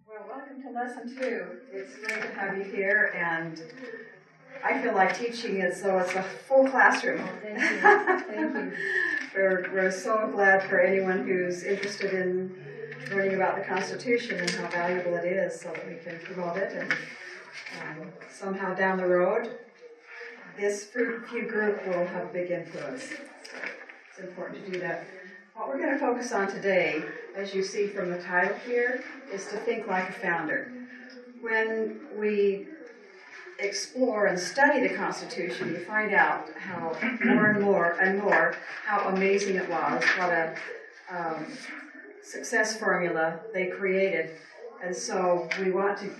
Well, welcome to Lesson 2. It's great to have you here, and I feel like teaching as though it's a full classroom. Oh, thank you. Thank you. We're so glad for anyone who's interested in learning about the Constitution and how valuable it is, so that we can promote it, and somehow down the road, this few group will have a big influence. It's important to do that. What we're going to focus on today, as you see from the title here, is to think like a founder. When we explore and study the Constitution, you find out how more and more how amazing it was, what a success formula they created. And so we want to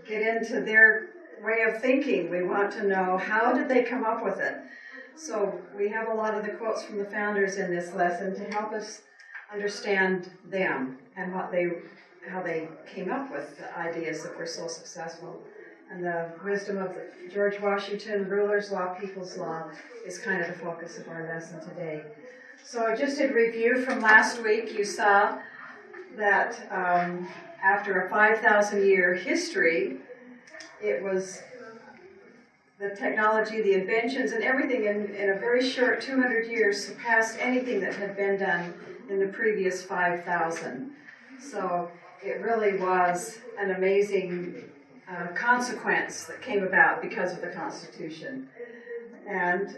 get into their way of thinking. We want to know, how did they come up with it? So we have a lot of the quotes from the founders in this lesson to help us understand them and how they came up with the ideas that were so successful. And the wisdom of George Washington, ruler's law, people's law, is kind of the focus of our lesson today. So just in review from last week, you saw that after a 5,000-year history, it was the technology, the inventions, and everything in a very short 200 years surpassed anything that had been done in the previous 5,000. So it really was an amazing consequence that came about because of the Constitution. And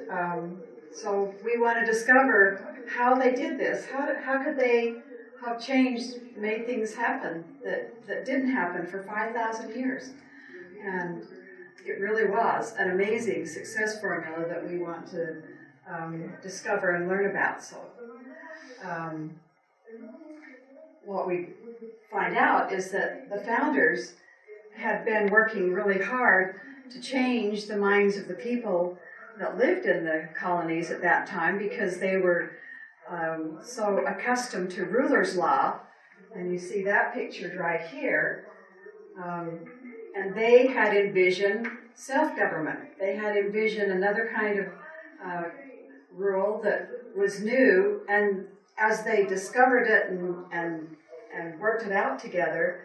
so we want to discover how they did this. How could they have changed, made things happen that didn't happen for 5,000 years? And it really was an amazing success formula that we want to discover and learn about. So what we find out is that the founders had been working really hard to change the minds of the people that lived in the colonies at that time, because they were so accustomed to ruler's law. And you see that pictured right here. And they had envisioned self-government. They had envisioned another kind of rule that was new, and as they discovered it and worked it out together,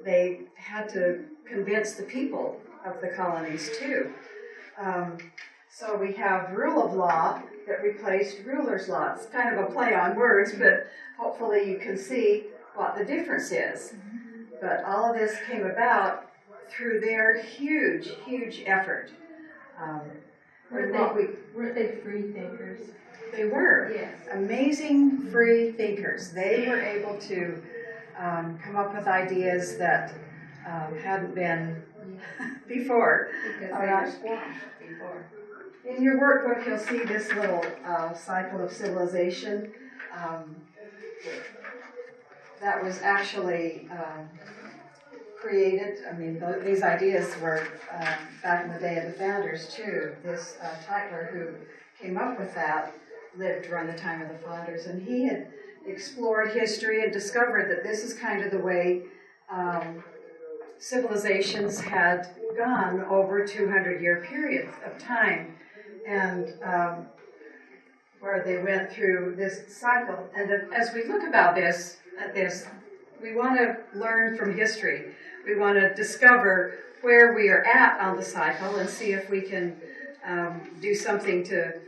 they had to convince the people of the colonies too. So we have rule of law that replaced ruler's law. It's kind of a play on words, but hopefully you can see what the difference is. But all of this came about through their huge, huge effort. Weren't they free thinkers? They were. Yes. Amazing free thinkers. They were able to come up with ideas that hadn't been before. Because they were squashed before. In your workbook, you'll see this little cycle of civilization. That was actually created. I mean, these ideas were back in the day of the founders too. This Tytler, who came up with that, lived around the time of the founders, and he had explored history and discovered that this is kind of the way civilizations had gone over 200-year periods of time, and where they went through this cycle. And as we look at this, we want to learn from history. We want to discover where we are at on the cycle and see if we can do something to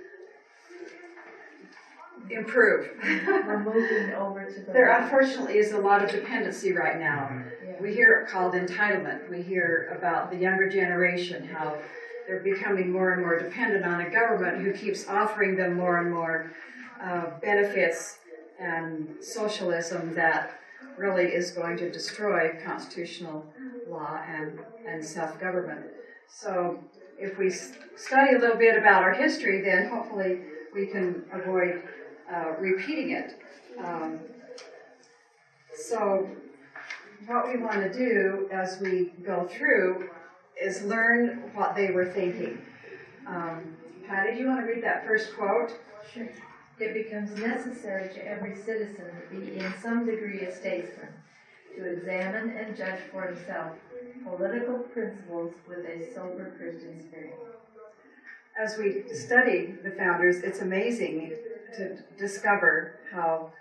improve. We're moving over to the... There unfortunately is a lot of dependency right now. Yeah. We hear it called entitlement. We hear about the younger generation, how they're becoming more and more dependent on a government who keeps offering them more and more benefits and socialism that really is going to destroy constitutional law and self-government. So if we study a little bit about our history, then hopefully we can avoid repeating it. So what we want to do as we go through is learn what they were thinking. Patty, do you want to read that first quote? Sure. It becomes necessary to every citizen to be in some degree a statesman, to examine and judge for himself political principles with a sober Christian spirit. As we study the founders, it's amazing to discover how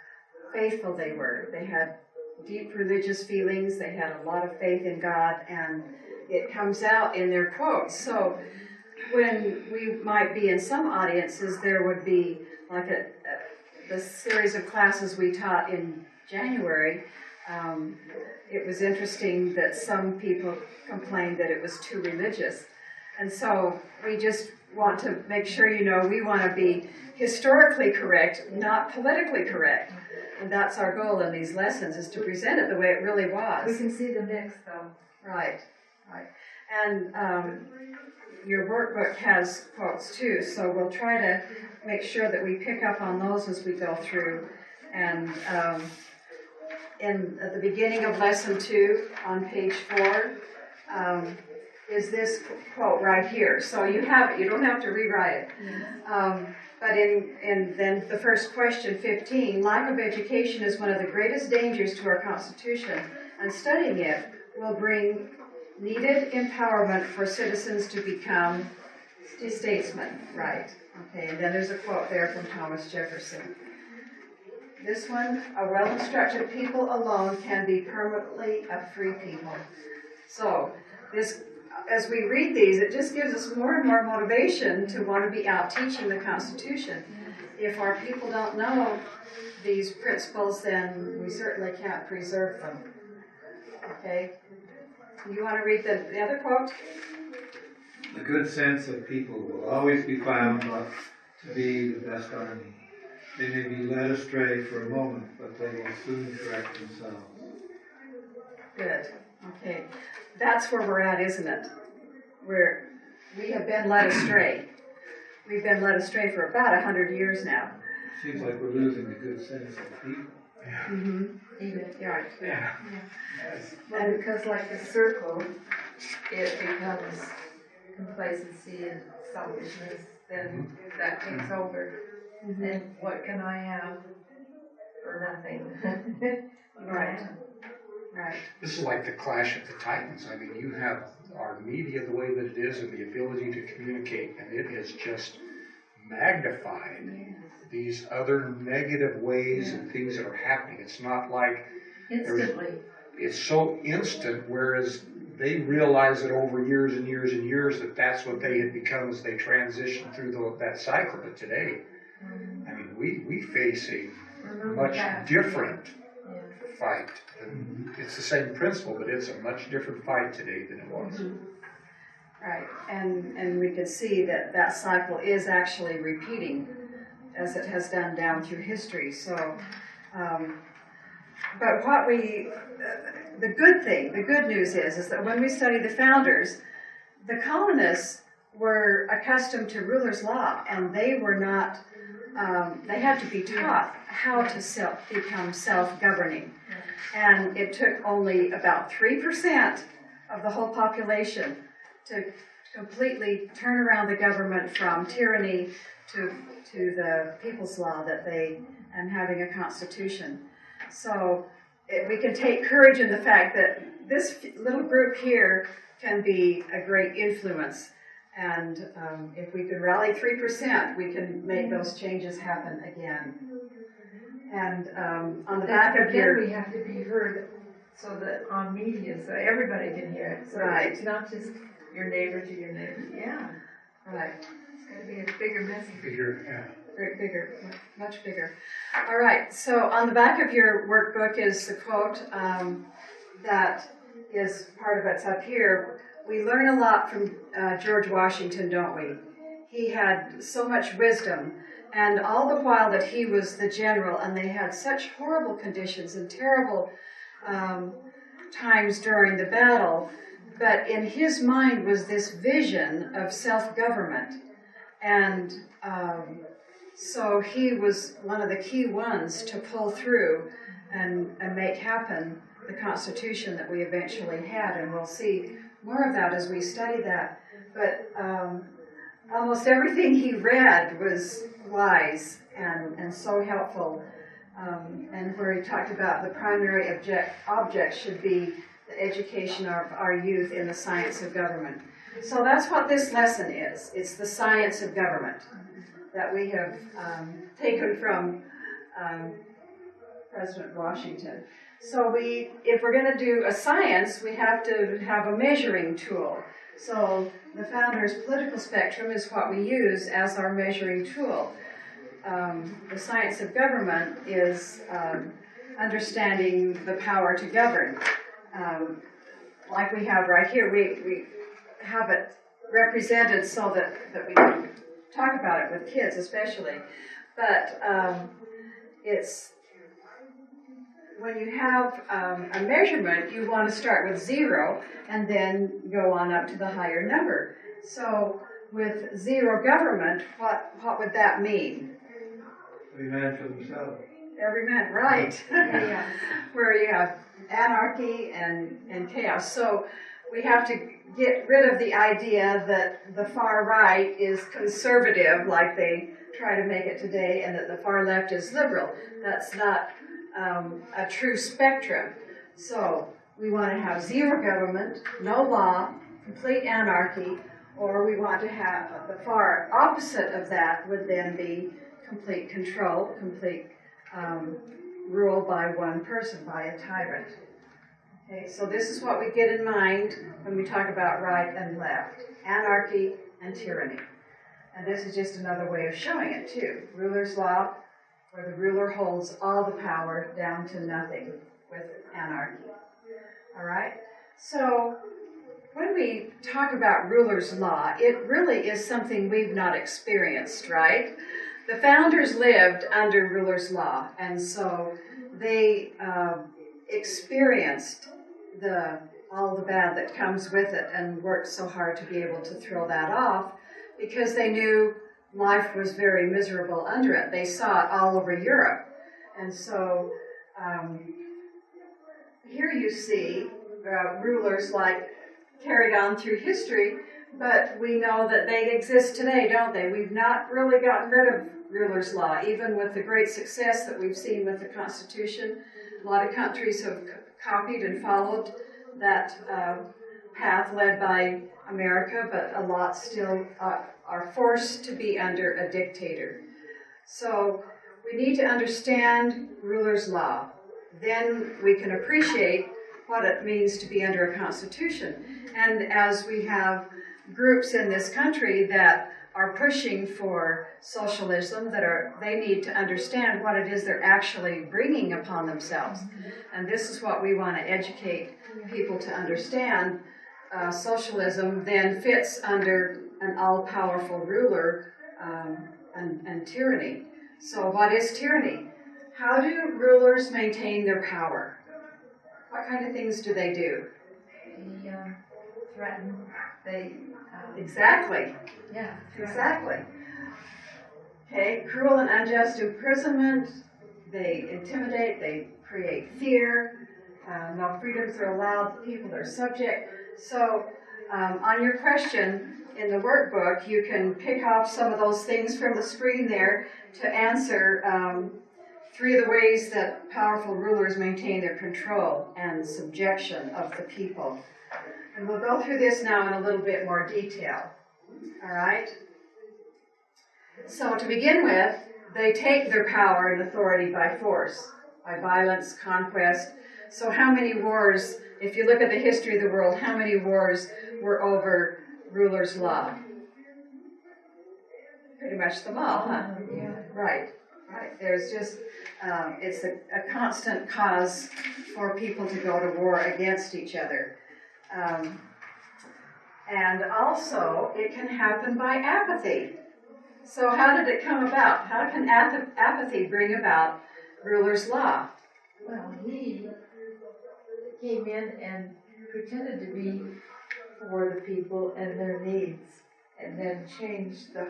faithful they were. They had deep religious feelings. They had a lot of faith in God, and it comes out in their quotes. So when we might be in some audiences, there would be like the series of classes we taught in January. It was interesting that some people complained that it was too religious. And so we just want to make sure you know we want to be historically correct, not politically correct. And that's our goal in these lessons, is to present it the way it really was. We can see the mix, though. Right. And your workbook has quotes too, so we'll try to make sure that we pick up on those as we go through. And at the beginning of lesson 2 on page 4 is this quote right here. So you have it, you don't have to rewrite it. But in then the first question, 15, lack of education is one of the greatest dangers to our Constitution, and studying it will bring needed empowerment for citizens to become statesmen. Right. Okay, and then there's a quote there from Thomas Jefferson. This one, a well-instructed people alone can be permanently a free people. So this, as we read these, it just gives us more and more motivation to want to be out teaching the Constitution. If our people don't know these principles, then we certainly can't preserve them. Okay? You want to read the other quote? The good sense of people will always be found to be the best army. They may be led astray for a moment, but they will soon correct themselves. Good. Okay. That's where we're at, isn't it? We have been led astray. We've been led astray for about 100 years now. Seems like we're losing the good sense of people. Yeah. Mm-hmm. Right. Yeah. Yes. Well, because like the circle, it becomes complacency and selfishness, then that takes over. Mm-hmm. And what can I have for nothing? Right. Right. This is like the clash of the titans. I mean, you have our media the way that it is and the ability to communicate, and it has just magnified these other negative ways and things that are happening. It's not like instantly. It's so instant, whereas they realize that over years and years and years that that's what they had become as they transitioned through that cycle. But today, I mean, we face a much different fight. And it's the same principle, but it's a much different fight today than it was. Right, and we can see that cycle is actually repeating as it has done down through history. So, but what the good news is that when we study the founders, the colonists were accustomed to ruler's law, and they were not, they had to be taught how to become self-governing. And it took only about 3% of the whole population to completely turn around the government from tyranny to the people's law and having a constitution. So we can take courage in the fact that this little group here can be a great influence. And if we can rally 3%, we can make those changes happen again. And on the back of your... we have to be heard so that on media, so everybody can hear it. So right. It's not just your neighbor to your neighbor. Yeah. Right. It's got to be a bigger message. Bigger, yeah. Bigger, much bigger. All right, so on the back of your workbook is the quote that is part of it's up here. We learn a lot from George Washington, don't we? He had so much wisdom, and all the while that he was the general, and they had such horrible conditions and terrible times during the battle, but in his mind was this vision of self-government, and so he was one of the key ones to pull through and make happen the Constitution that we eventually had, and we'll see more of that as we study that. But almost everything he read was wise and so helpful, and where he talked about the primary object should be the education of our youth in the science of government. So that's what this lesson is. It's the science of government that we have taken from President Washington. So if we're going to do a science, we have to have a measuring tool. So the founders' political spectrum is what we use as our measuring tool. The science of government is understanding the power to govern. Like we have right here, we have it represented so that we can talk about it with kids especially. But it's when you have a measurement, you want to start with 0 and then go on up to the higher number. So with 0 government, what would that mean? Every man for themselves. Every man, right. Yeah. Where you have anarchy and chaos. So we have to get rid of the idea that the far right is conservative, like they try to make it today, and that the far left is liberal. That's not a true spectrum. So we want to have 0 government, no law, complete anarchy, or we want to have the far opposite of that would then be complete control, complete rule by one person, by a tyrant. Okay, so this is what we get in mind when we talk about right and left, anarchy and tyranny. And this is just another way of showing it too. Ruler's law, where the ruler holds all the power down to nothing with anarchy. All right? So when we talk about ruler's law, it really is something we've not experienced, right? The founders lived under ruler's law, and so they experienced all the bad that comes with it and worked so hard to be able to throw that off because they knew life was very miserable under it. They saw it all over Europe. And so here you see rulers like carried on through history, but we know that they exist today, don't they? We've not really gotten rid of ruler's law, even with the great success that we've seen with the Constitution. A lot of countries have copied and followed that path led by America, but a lot still are forced to be under a dictator. So we need to understand ruler's law. Then we can appreciate what it means to be under a constitution. And as we have groups in this country that are pushing for socialism, they need to understand what it is they're actually bringing upon themselves. And this is what we want to educate people to understand. Socialism then fits under an all-powerful ruler and tyranny. So what is tyranny? How do rulers maintain their power? What kind of things do they do? They threaten. They exactly. Yeah. Exactly. Okay, cruel and unjust imprisonment. They intimidate. They create fear. No freedoms are allowed. People are subject. So, on your question in the workbook, you can pick off some of those things from the screen there to answer 3 of the ways that powerful rulers maintain their control and subjection of the people. And we'll go through this now in a little bit more detail. All right? So to begin with, they take their power and authority by force, by violence, conquest. So how many wars, if you look at the history of the world, how many wars were over ruler's law? Pretty much them all, huh? Yeah. Right. There's just, it's a constant cause for people to go to war against each other. And also, it can happen by apathy. So how did it come about? How can apathy bring about ruler's law? Well, he came in and pretended to be for the people and their needs, and then changed the...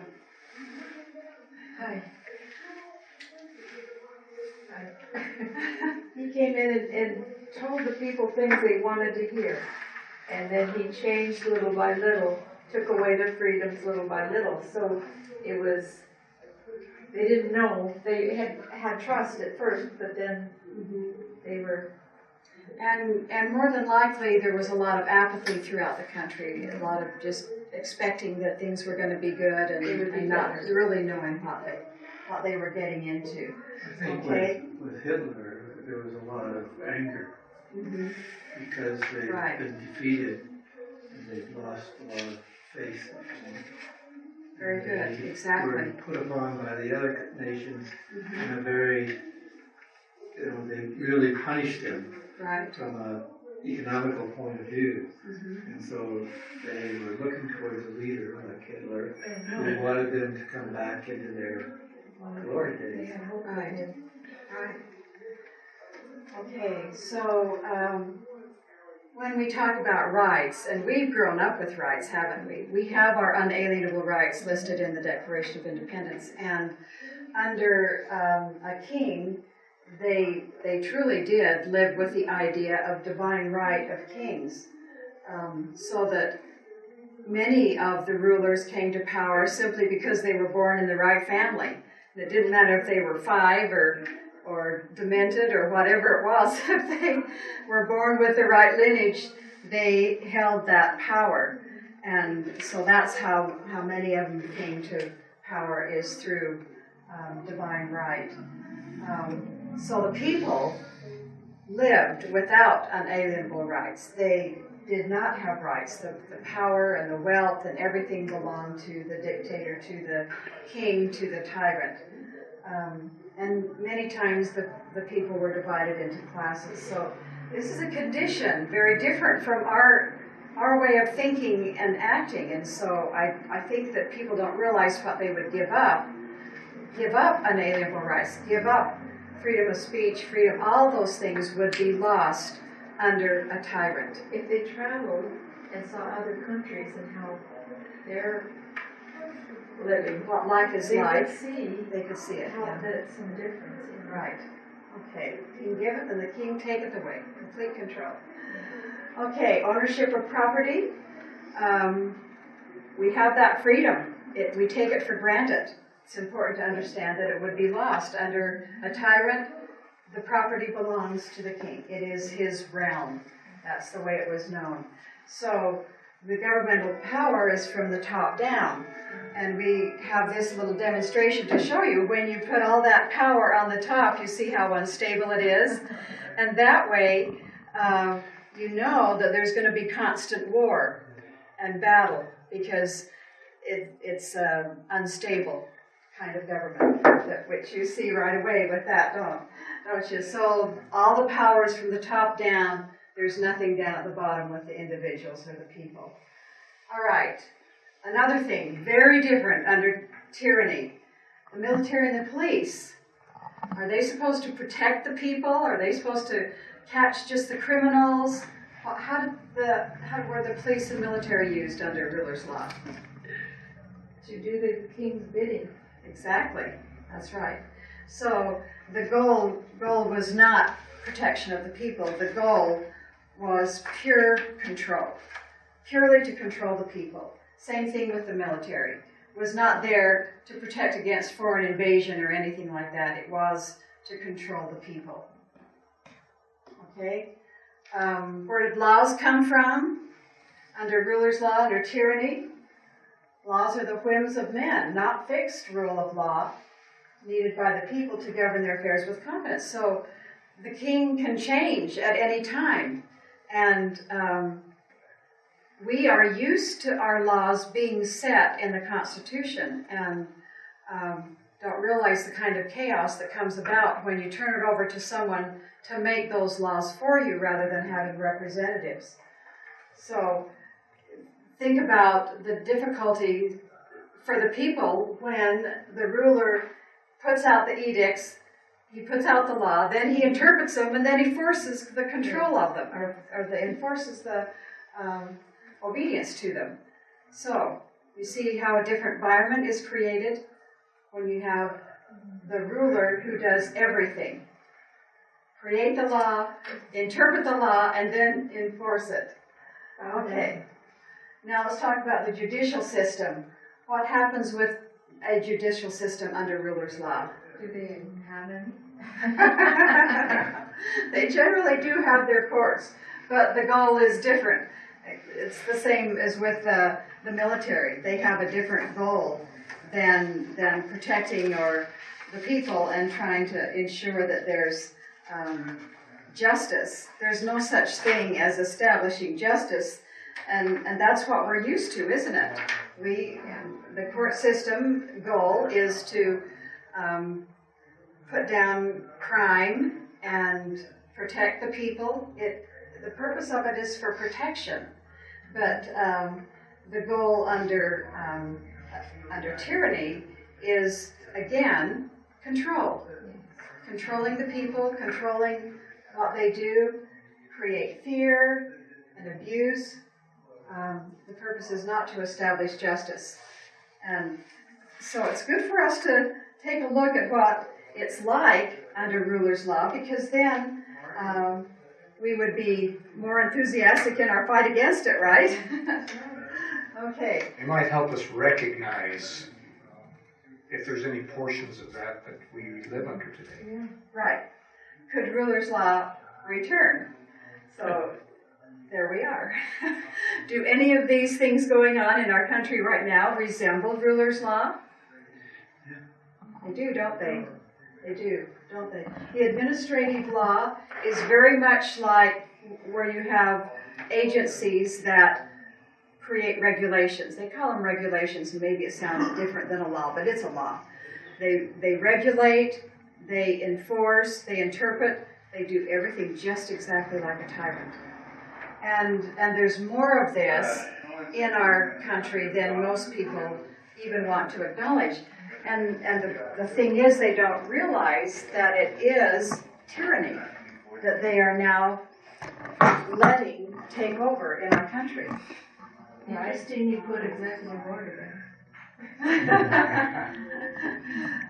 He came in and told the people things they wanted to hear, and then he changed little by little, took away their freedoms little by little. So it was, they didn't know, they had trust at first, but then they were... And more than likely, there was a lot of apathy throughout the country, a lot of just expecting that things were going to be good and not really knowing what they were getting into. I think Okay. with Hitler, there was a lot of anger Mhm. because they've Right. been defeated and they've lost a lot of faith. Very good, They exactly. were put upon by the other nations Mhm. in a very, they really punished them Right. from an economical point of view. Mhm. And so they were looking towards a leader like Hitler who And wanted them to come back into their glory they days. had hope in Right. him. Right. Okay, so when we talk about rights, and we've grown up with rights, haven't we? We have our unalienable rights listed in the Declaration of Independence, and under a king, they truly did live with the idea of divine right of kings, so that many of the rulers came to power simply because they were born in the right family. It didn't matter if they were 5 or demented or whatever it was. If they were born with the right lineage, they held that power. And so that's how many of them came to power, is through divine right. So the people lived without unalienable rights. They did not have rights. The power and the wealth and everything belonged to the dictator, to the king, to the tyrant. And many times the people were divided into classes. So this is a condition very different from our way of thinking and acting. And so I think that people don't realize what they would give up. Give up unalienable rights, give up freedom of speech, freedom, all those things would be lost under a tyrant. If they traveled and saw other countries and how they're living, What life is they like, could see they could see it. how Yeah. that's some difference. You know? Right. Okay. King giveth and the king taketh away. Complete control. Okay, ownership of property. We have that freedom. We take it for granted. It's important to understand that it would be lost. Under a tyrant, the property belongs to the king. It is his realm. That's the way it was known. So the governmental power is from the top down. And we have this little demonstration to show you. When you put all that power on the top, you see how unstable it is. And that way, you know that there's going to be constant war and battle, because it's unstable kind of government, which you see right away with that, don't you? So all the power is from the top down. There's nothing down at the bottom with the individuals or the people. All right. Another thing, very different under tyranny. The military and the police. Are they supposed to protect the people? Are they supposed to catch just the criminals? How were the police and military used under ruler's law? To do the king's bidding. Exactly. That's right. So the goal was not protection of the people. The goal was pure control, purely to control the people. Same thing with the military. It was not there to protect against foreign invasion or anything like that. It was to control the people. Okay? Where did laws come from? Under ruler's law, under tyranny? Laws are the whims of men, not fixed rule of law, needed by the people to govern their affairs with confidence. So the king can change at any time. And we are used to our laws being set in the Constitution, and don't realize the kind of chaos that comes about when you turn it over to someone to make those laws for you rather than having representatives. So think about the difficulty for the people when the ruler puts out the edicts, he puts out the law, then he interprets them, and then he forces the control of them, or enforces the obedience to them. So you see how a different environment is created when you have the ruler who does everything. Create the law, interpret the law, and then enforce it. Okay. Now let's talk about the judicial system. What happens with a judicial system under ruler's law? Do they have any? They generally do have their courts, but the goal is different. It's the same as with the military. They have a different goal than protecting the people and trying to ensure that there's justice. There's no such thing as establishing justice, and that's what we're used to, isn't it? The court system goal is to put down crime and protect the people. The purpose of it is for protection, but the goal under tyranny is, again, control. Controlling the people, controlling what they do, create fear and abuse. The purpose is not to establish justice. And so it's good for us to take a look at what it's like under ruler's law, because then we would be more enthusiastic in our fight against it, right? Okay. It might help us recognize if there's any portions of that we live under today. Yeah. Right. Could ruler's law return? So there we are. Do any of these things going on in our country right now resemble ruler's law? They do, don't they? They do, don't they? The administrative law is very much like where you have agencies that create regulations. They call them regulations, and maybe it sounds different than a law, but it's a law. They regulate, they enforce, they interpret, they do everything just exactly like a tyrant. And there's more of this in our country than most people even want to acknowledge. And the thing is, they don't realize that it is tyranny that they are now letting take over in our country. Interesting you put executive order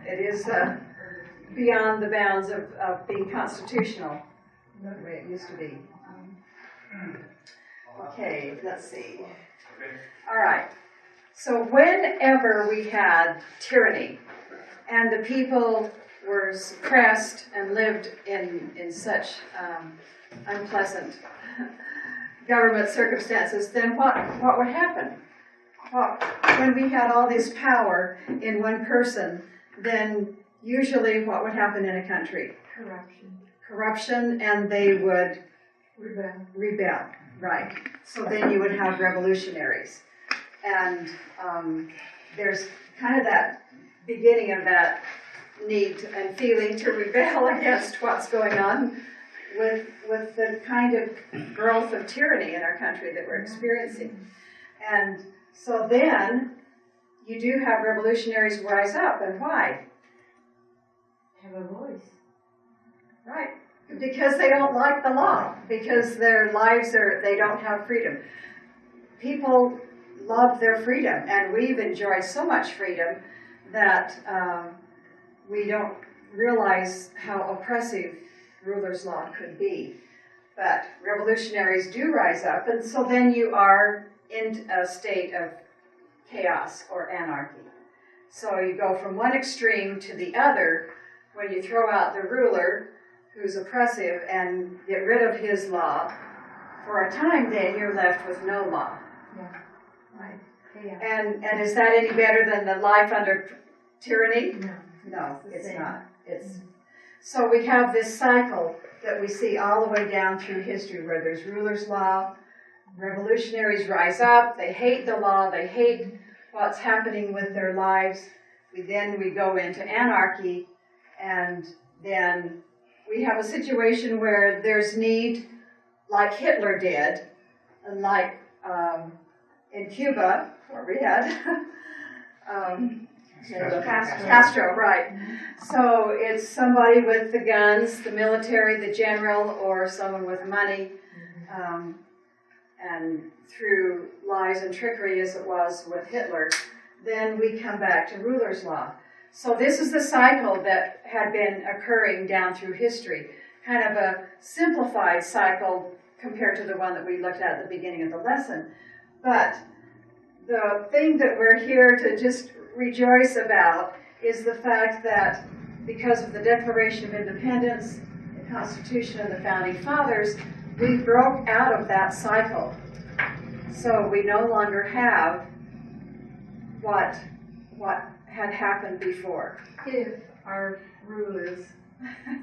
It is beyond the bounds of being constitutional, the way it used to be. Okay, let's see. All right. So whenever we had tyranny and the people were suppressed and lived in such unpleasant government circumstances, then what would happen? When we had all this power in one person, then usually what would happen in a country? Corruption, and they would rebel, right. So then you would have revolutionaries. And there's kind of that beginning of that need and feeling to rebel against what's going on with the kind of growth of tyranny in our country that we're experiencing. And so then you do have revolutionaries rise up, and why? have a voice. Right. Because they don't like the law, because their lives they don't have freedom. People love their freedom, and we've enjoyed so much freedom that we don't realize how oppressive ruler's law could be. But revolutionaries do rise up, and so then you are in a state of chaos or anarchy. So you go from one extreme to the other when you throw out the ruler who's oppressive and get rid of his law. For a time then you're left with no law. Yeah. Right. Yeah. And is that any better than the life under tyranny? No. No, it's same. not. So we have this cycle that we see all the way down through history where there's ruler's law, revolutionaries rise up, they hate the law, they hate what's happening with their lives. Then we go into anarchy, and then we have a situation where there's need, like Hitler did, and like in Cuba, where we had Castro, right. So it's somebody with the guns, the military, the general, or someone with money, and through lies and trickery, as it was with Hitler, then we come back to ruler's law. So this is the cycle that had been occurring down through history, kind of a simplified cycle compared to the one that we looked at the beginning of the lesson. But the thing that we're here to just rejoice about is the fact that because of the Declaration of Independence, the Constitution, and the Founding Fathers, we broke out of that cycle. So we no longer have what had happened before. If our rulers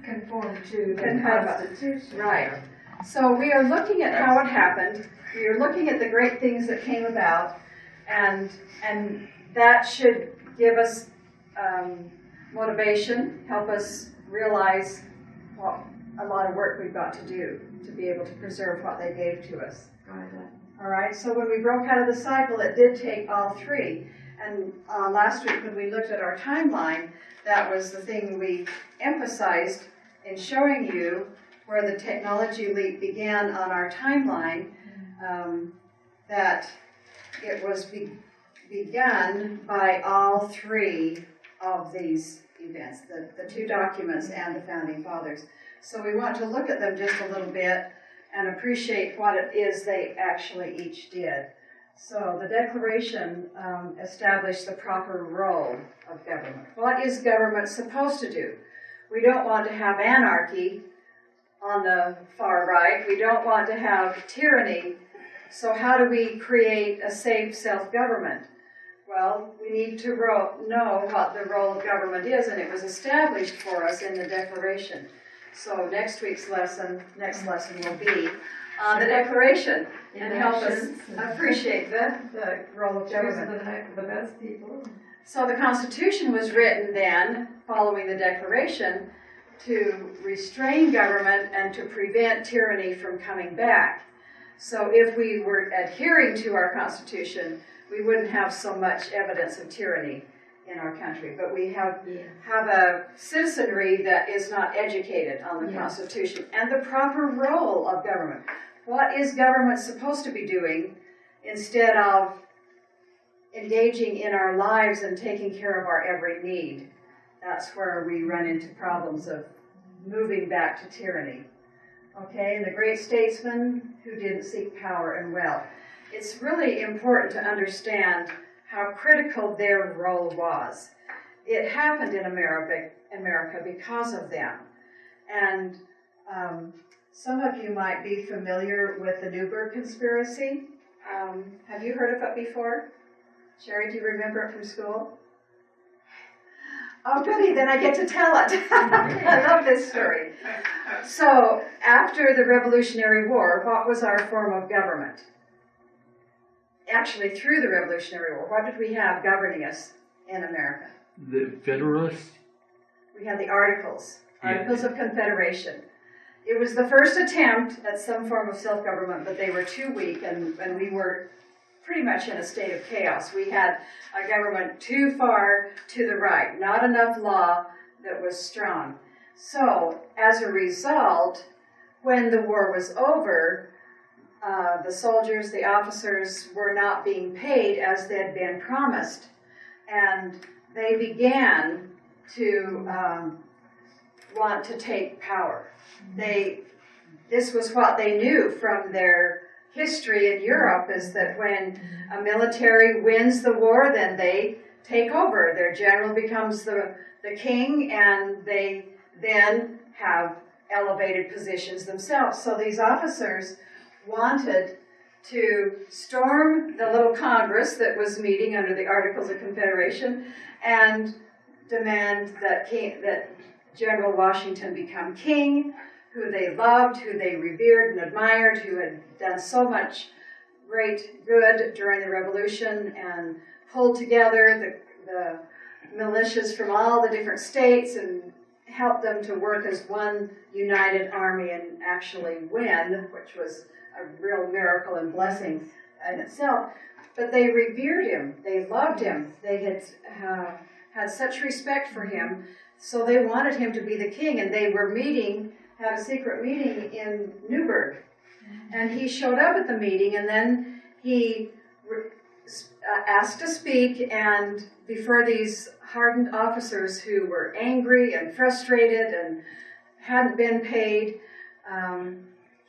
Conform to the Conform. Constitution. Right. So we are looking at how it happened. We are looking at the great things that came about, and that should give us motivation, help us realize what a lot of work we've got to do to be able to preserve what they gave to us. All right. So when we broke out of the cycle, it did take all three. And last week when we looked at our timeline, that was the thing we emphasized in showing you where the technology leap began on our timeline, that it was begun by all three of these events, the two documents and the Founding Fathers. So we want to look at them just a little bit and appreciate what it is they actually each did. So the Declaration established the proper role of government. What is government supposed to do? We don't want to have anarchy on the far right. We don't want to have tyranny. So how do we create a safe self-government? Well, we need to know what the role of government is, and it was established for us in the Declaration. So next lesson will be on the Declaration and help us appreciate the role of government. The best people. So the Constitution was written then, following the Declaration, to restrain government and to prevent tyranny from coming back. So if we were adhering to our Constitution, we wouldn't have so much evidence of tyranny in our country. But we have a citizenry that is not educated on the Constitution and the proper role of government. What is government supposed to be doing instead of engaging in our lives and taking care of our every need? That's where we run into problems of moving back to tyranny. Okay, and the great statesmen who didn't seek power and wealth. It's really important to understand how critical their role was. It happened in America because of them. And some of you might be familiar with the Newburgh Conspiracy. Have you heard of it before? Sherry, do you remember it from school? Oh, goody, then I get to tell it. I love this story. So, after the Revolutionary War, what was our form of government? Actually, through the Revolutionary War, what did we have governing us in America? The Federalists? We had the Articles of Confederation. It was the first attempt at some form of self-government, but they were too weak, and we were pretty much in a state of chaos. We had a government too far to the right, not enough law that was strong. So, as a result, when the war was over, the soldiers, the officers were not being paid as they had been promised. And they began to want to take power. This was what they knew from their history in Europe, is that when a military wins the war, then they take over. Their general becomes the king, and they then have elevated positions themselves. So these officers wanted to storm the little Congress that was meeting under the Articles of Confederation and demand that General Washington become king, who they loved, who they revered and admired, who had done so much great good during the Revolution and pulled together the militias from all the different states and helped them to work as one united army and actually win, which was a real miracle and blessing in itself. But they revered him, they loved him, they had such respect for him, so they wanted him to be the king, and they were had a secret meeting in Newburgh. And he showed up at the meeting, and then he asked to speak, and before these hardened officers who were angry and frustrated and hadn't been paid,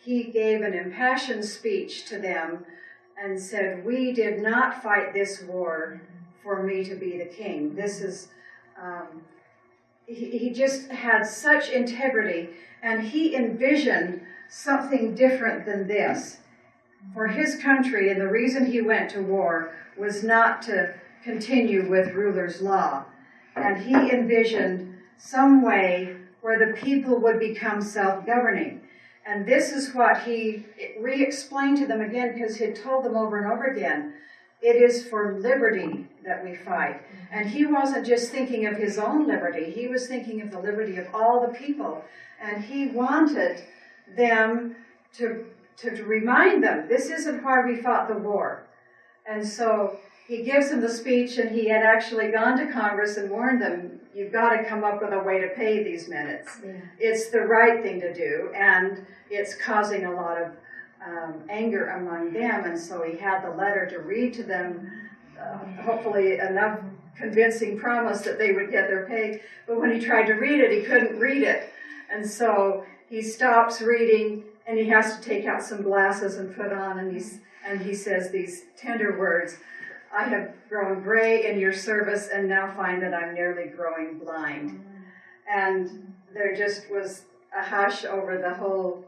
he gave an impassioned speech to them and said, "We did not fight this war for me to be the king." This is, he just had such integrity, and he envisioned something different than this for his country, and the reason he went to war was not to continue with ruler's law. And he envisioned some way where the people would become self-governing. And this is what he re-explained to them again, because he had told them over and over again, it is for liberty that we fight. And he wasn't just thinking of his own liberty, he was thinking of the liberty of all the people. And he wanted them to remind them, this isn't why we fought the war. And so he gives them the speech, and he had actually gone to Congress and warned them, you've got to come up with a way to pay these minutes. Yeah. It's the right thing to do, and it's causing a lot of anger among them. And so he had the letter to read to them, hopefully enough convincing promise that they would get their pay. But when he tried to read it, he couldn't read it. And so he stops reading, and he has to take out some glasses and put on, and he says these tender words, I have grown gray in your service and now find that I'm nearly growing blind. And there just was a hush over the whole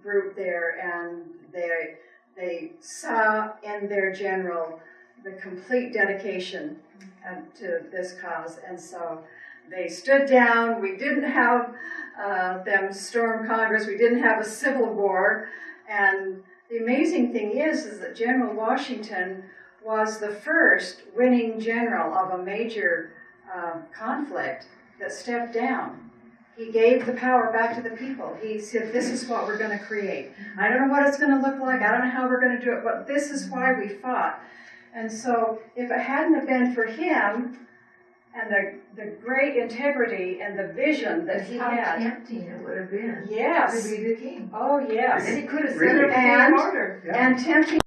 group there, and they saw in their general the complete dedication to this cause. And so they stood down. We didn't have them storm Congress. We didn't have a civil war. And the amazing thing is that General Washington was the first winning general of a major conflict that stepped down. He gave the power back to the people. He said, this is what we're going to create. I don't know what it's going to look like. I don't know how we're going to do it, but this is why we fought. And so if it hadn't have been for him and the great integrity and the vision that he How had. tempting it would have been Yes. to be the king. Oh, yes. And he could have set Really? up a order. And tempting